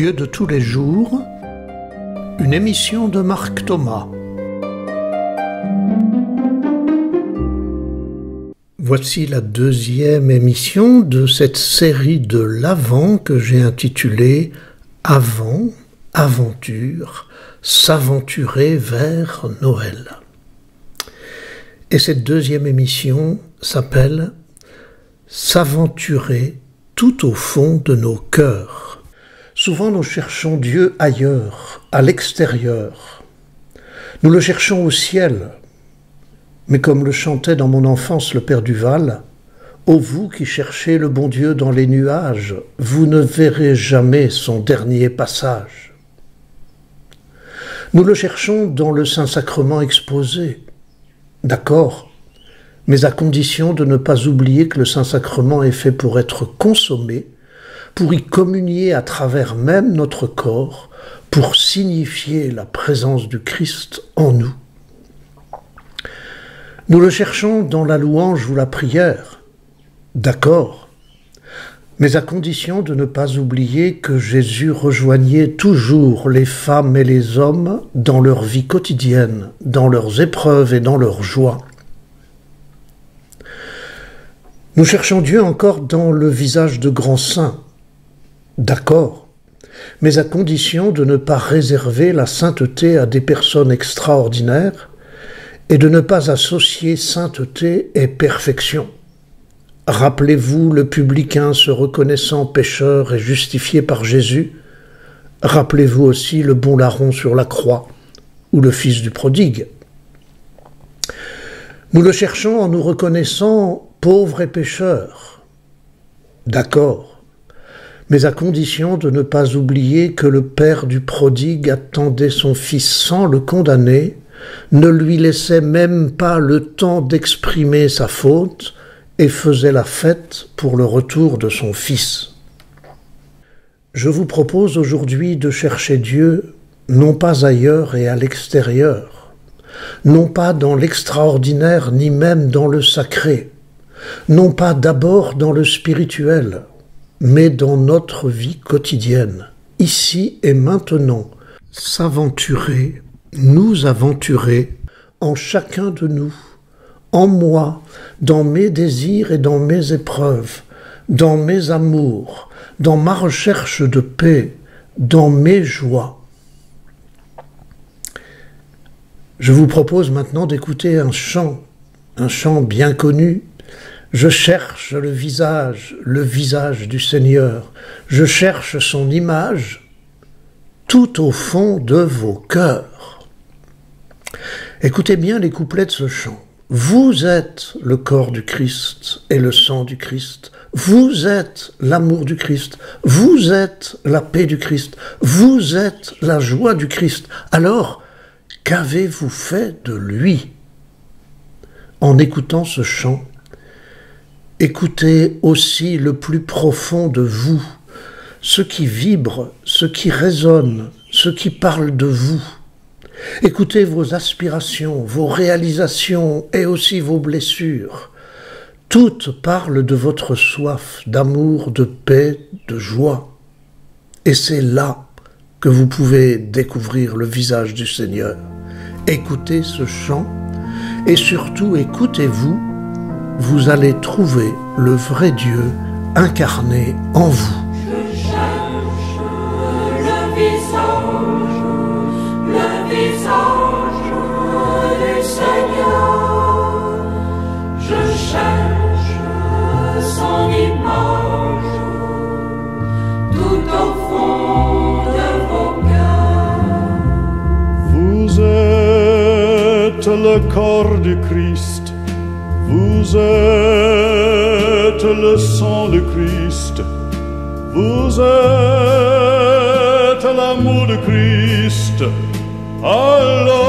Dieu de tous les jours, une émission de Marc Thomas. Voici la deuxième émission de cette série de l'Avent que j'ai intitulée « Avant, aventure, s'aventurer vers Noël ». Et cette deuxième émission s'appelle « S'aventurer tout au fond de nos cœurs ». Souvent nous cherchons Dieu ailleurs, à l'extérieur. Nous le cherchons au ciel. Mais comme le chantait dans mon enfance le Père Duval, « Ô vous qui cherchez le bon Dieu dans les nuages, vous ne verrez jamais son dernier passage. » Nous le cherchons dans le Saint-Sacrement exposé. D'accord, mais à condition de ne pas oublier que le Saint-Sacrement est fait pour être consommé, pour y communier à travers même notre corps, pour signifier la présence du Christ en nous. Nous le cherchons dans la louange ou la prière, d'accord, mais à condition de ne pas oublier que Jésus rejoignait toujours les femmes et les hommes dans leur vie quotidienne, dans leurs épreuves et dans leurs joies. Nous cherchons Dieu encore dans le visage de grands saints, d'accord, mais à condition de ne pas réserver la sainteté à des personnes extraordinaires et de ne pas associer sainteté et perfection. Rappelez-vous le publicain se reconnaissant pécheur et justifié par Jésus. Rappelez-vous aussi le bon larron sur la croix ou le fils du prodigue. Nous le cherchons en nous reconnaissant pauvres et pécheurs. D'accord, mais à condition de ne pas oublier que le père du prodigue attendait son fils sans le condamner, ne lui laissait même pas le temps d'exprimer sa faute et faisait la fête pour le retour de son fils. Je vous propose aujourd'hui de chercher Dieu non pas ailleurs et à l'extérieur, non pas dans l'extraordinaire ni même dans le sacré, non pas d'abord dans le spirituel, mais dans notre vie quotidienne, ici et maintenant, s'aventurer, nous aventurer en chacun de nous, en moi, dans mes désirs et dans mes épreuves, dans mes amours, dans ma recherche de paix, dans mes joies. Je vous propose maintenant d'écouter un chant bien connu. Je cherche le visage du Seigneur, je cherche son image tout au fond de vos cœurs. Écoutez bien les couplets de ce chant. Vous êtes le corps du Christ et le sang du Christ. Vous êtes l'amour du Christ. Vous êtes la paix du Christ. Vous êtes la joie du Christ. Alors, qu'avez-vous fait de lui? En écoutant ce chant, écoutez aussi le plus profond de vous, ce qui vibre, ce qui résonne, ce qui parle de vous. Écoutez vos aspirations, vos réalisations et aussi vos blessures. Toutes parlent de votre soif d'amour, de paix, de joie. Et c'est là que vous pouvez découvrir le visage du Seigneur. Écoutez ce chant et surtout écoutez-vous, vous allez trouver le vrai Dieu incarné en vous. Du Seigneur, je cherche son image tout au fond de vos cœurs. Vous êtes le corps du Christ, vous êtes le sang du Christ, vous êtes l'amour de Christ. Alors,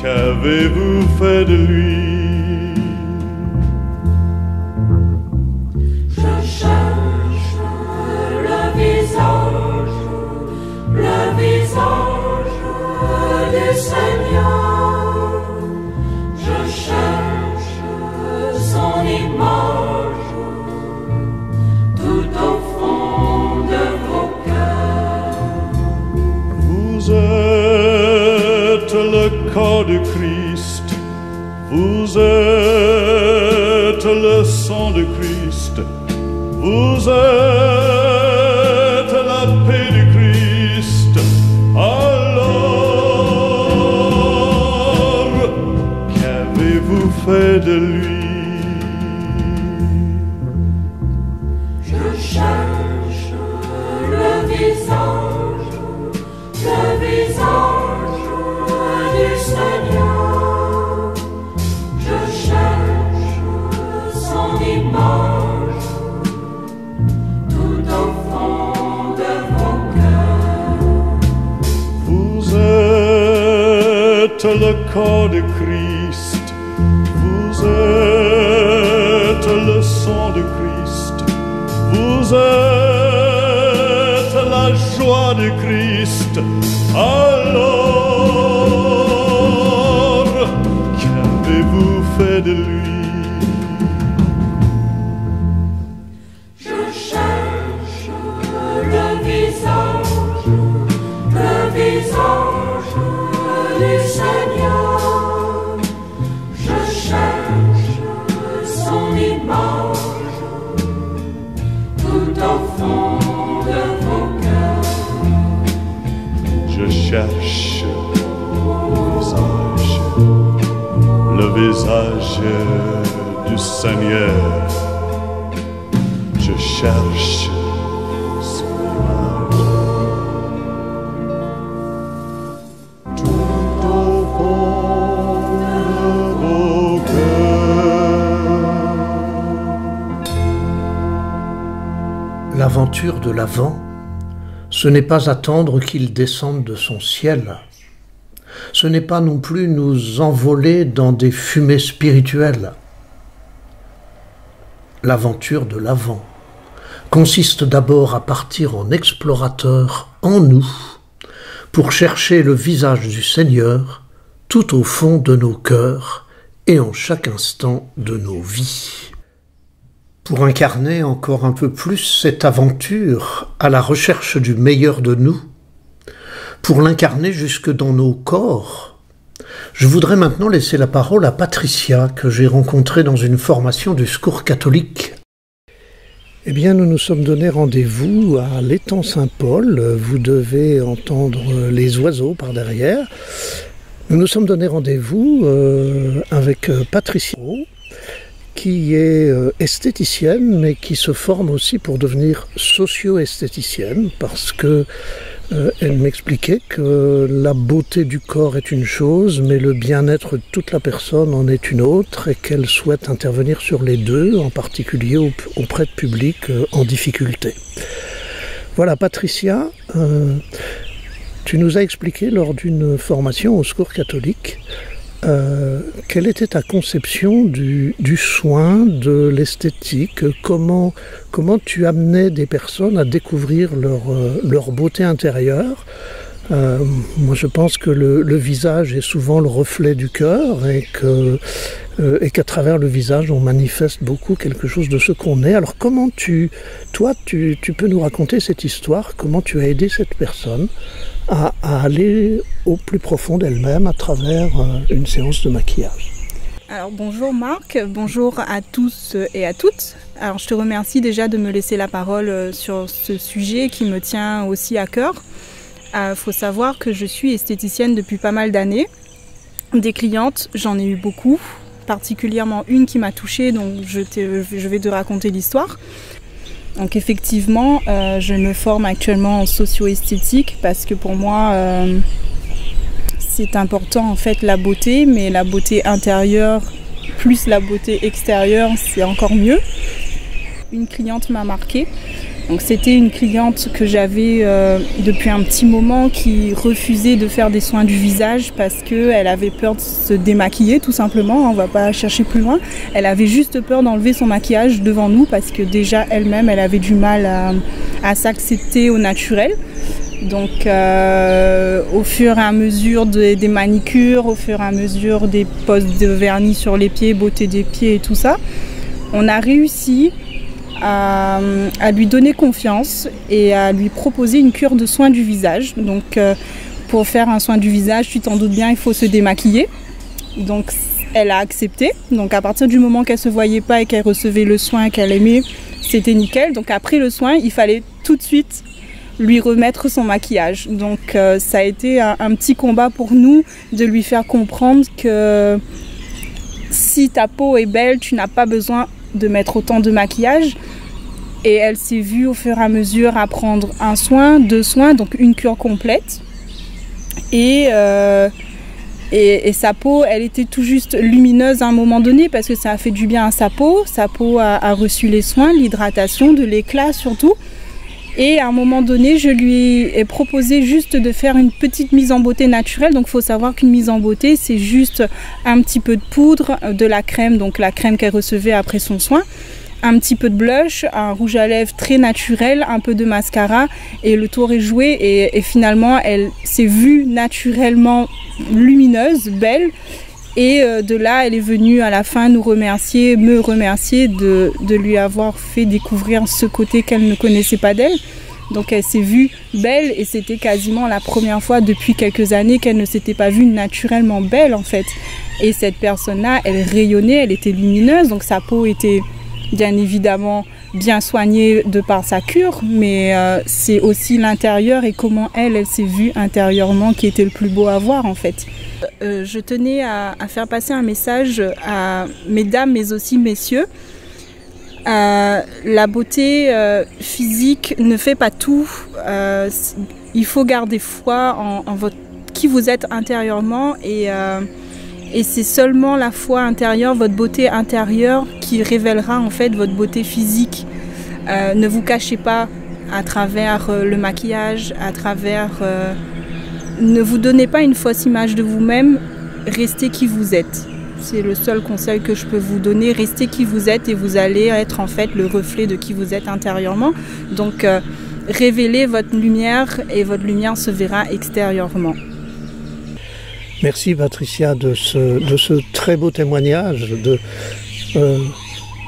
qu'avez-vous fait de lui? Je cherche le visage du Seigneur. Je cherche son image tout au Christ, vous êtes le sang de Christ, vous êtes la paix du Christ. Alors, qu'avez-vous fait de lui? Je cherche le visage du Seigneur. Je cherche son image tout au fond de mon cœur. Vous êtes le corps de Christ, vous êtes le sang de Christ, vous êtes la joie de Christ. Alors, qu'avez-vous fait de lui? Je cherche le visage du Seigneur. Je cherche son image tout au fond de mon cœur. Je cherche le visage du Seigneur. Je cherche son image tout au fond de mon cœur. L'aventure de l'Avent, ce n'est pas attendre qu'il descende de son ciel. Ce n'est pas non plus nous envoler dans des fumées spirituelles. L'aventure de l'Avent consiste d'abord à partir en explorateur en nous pour chercher le visage du Seigneur tout au fond de nos cœurs et en chaque instant de nos vies. Pour incarner encore un peu plus cette aventure à la recherche du meilleur de nous, pour l'incarner jusque dans nos corps, je voudrais maintenant laisser la parole à Patricia, que j'ai rencontrée dans une formation du Secours catholique. Eh bien, nous nous sommes donné rendez-vous à l'étang Saint-Paul. Vous devez entendre les oiseaux par derrière. Nous nous sommes donné rendez-vous avec Patricia, qui est esthéticienne, mais qui se forme aussi pour devenir socio-esthéticienne, parce que elle m'expliquait que la beauté du corps est une chose, mais le bien-être de toute la personne en est une autre, et qu'elle souhaite intervenir sur les deux, en particulier auprès de publics en difficulté. Voilà, Patricia, tu nous as expliqué lors d'une formation au Secours catholique quelle était ta conception du soin, de l'esthétique, comment tu amenais des personnes à découvrir leur beauté intérieure. Moi je pense que le visage est souvent le reflet du cœur et qu'à travers le visage on manifeste beaucoup quelque chose de ce qu'on est. Alors comment tu peux nous raconter cette histoire, comment tu as aidé cette personne à aller au plus profond d'elle-même à travers une séance de maquillage? Alors bonjour Marc, bonjour à tous et à toutes. Alors je te remercie déjà de me laisser la parole sur ce sujet qui me tient aussi à cœur. Faut savoir que je suis esthéticienne depuis pas mal d'années. Des clientes, j'en ai eu beaucoup, particulièrement une qui m'a touchée, donc je vais te raconter l'histoire. Donc effectivement, je me forme actuellement en socio-esthétique parce que pour moi, c'est important en fait la beauté, mais la beauté intérieure plus la beauté extérieure, c'est encore mieux. Une cliente m'a marquée. Donc c'était une cliente que j'avais depuis un petit moment qui refusait de faire des soins du visage parce qu'elle avait peur de se démaquiller tout simplement, on va pas chercher plus loin. Elle avait juste peur d'enlever son maquillage devant nous parce que déjà elle-même elle avait du mal à s'accepter au naturel. Donc au fur et à mesure des manicures, au fur et à mesure des poses de vernis sur les pieds, beauté des pieds et tout ça, on a réussi à lui donner confiance et à lui proposer une cure de soins du visage. Donc pour faire un soin du visage, tu t'en doutes bien, il faut se démaquiller. Donc elle a accepté. Donc à partir du moment qu'elle se voyait pas et qu'elle recevait le soin qu'elle aimait, c'était nickel. Donc après le soin, il fallait tout de suite lui remettre son maquillage. Donc ça a été un petit combat pour nous de lui faire comprendre que si ta peau est belle, tu n'as pas besoin de mettre autant de maquillage. Et elle s'est vue au fur et à mesure à prendre un soin, 2 soins, donc une cure complète. Et sa peau, elle était tout juste lumineuse à un moment donné parce que ça a fait du bien à sa peau. Sa peau a reçu les soins, l'hydratation, de l'éclat surtout. Et à un moment donné, je lui ai proposé juste de faire une petite mise en beauté naturelle. Donc il faut savoir qu'une mise en beauté, c'est juste un petit peu de poudre, de la crème, donc la crème qu'elle recevait après son soin, un petit peu de blush, un rouge à lèvres très naturel, un peu de mascara et le tour est joué. Et finalement, elle s'est vue naturellement lumineuse, belle. Et de là, elle est venue à la fin me remercier de lui avoir fait découvrir ce côté qu'elle ne connaissait pas d'elle. Donc elle s'est vue belle et c'était quasiment la première fois depuis quelques années qu'elle ne s'était pas vue naturellement belle en fait. Et cette personne-là, elle rayonnait, elle était lumineuse, donc sa peau était bien évidemment bien soignée de par sa cure, mais c'est aussi l'intérieur et comment elle s'est vue intérieurement qui était le plus beau à voir en fait. Je tenais à faire passer un message à mesdames mais aussi messieurs. La beauté physique ne fait pas tout. Il faut garder foi en qui vous êtes intérieurement et c'est seulement la foi intérieure, votre beauté intérieure qui révélera en fait votre beauté physique. Ne vous cachez pas à travers le maquillage, à travers... ne vous donnez pas une fausse image de vous-même, restez qui vous êtes. C'est le seul conseil que je peux vous donner, restez qui vous êtes et vous allez être en fait le reflet de qui vous êtes intérieurement. Donc révélez votre lumière et votre lumière se verra extérieurement. Merci Patricia de ce très beau témoignage.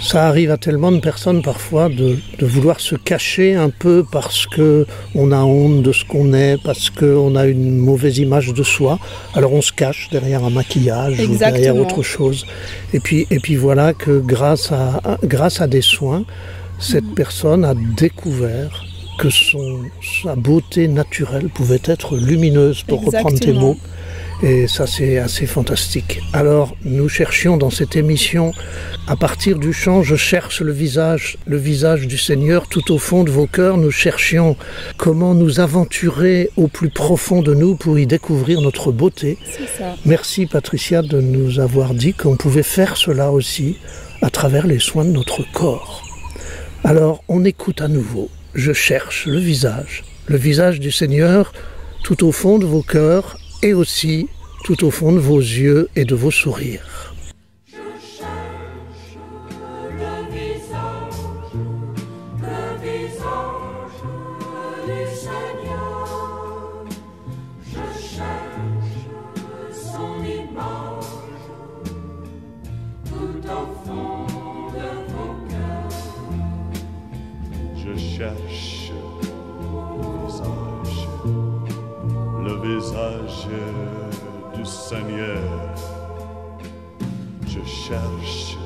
Ça arrive à tellement de personnes parfois de vouloir se cacher un peu parce qu'on a honte de ce qu'on est, parce qu'on a une mauvaise image de soi. Alors on se cache derrière un maquillage ou derrière autre chose. Et puis voilà que grâce à des soins, cette personne a découvert que sa beauté naturelle pouvait être lumineuse, pour reprendre tes mots. Et ça, c'est assez fantastique. Alors, nous cherchions dans cette émission, à partir du chant « Je cherche le visage du Seigneur tout au fond de vos cœurs », nous cherchions comment nous aventurer au plus profond de nous pour y découvrir notre beauté. C'est ça. Merci Patricia de nous avoir dit qu'on pouvait faire cela aussi à travers les soins de notre corps. Alors, on écoute à nouveau « Je cherche le visage du Seigneur tout au fond de vos cœurs » et aussi tout au fond de vos yeux et de vos sourires. Je cherche le visage du Seigneur. Je cherche son image tout au fond de vos cœurs. Je cherche le visage du Seigneur. Je cherche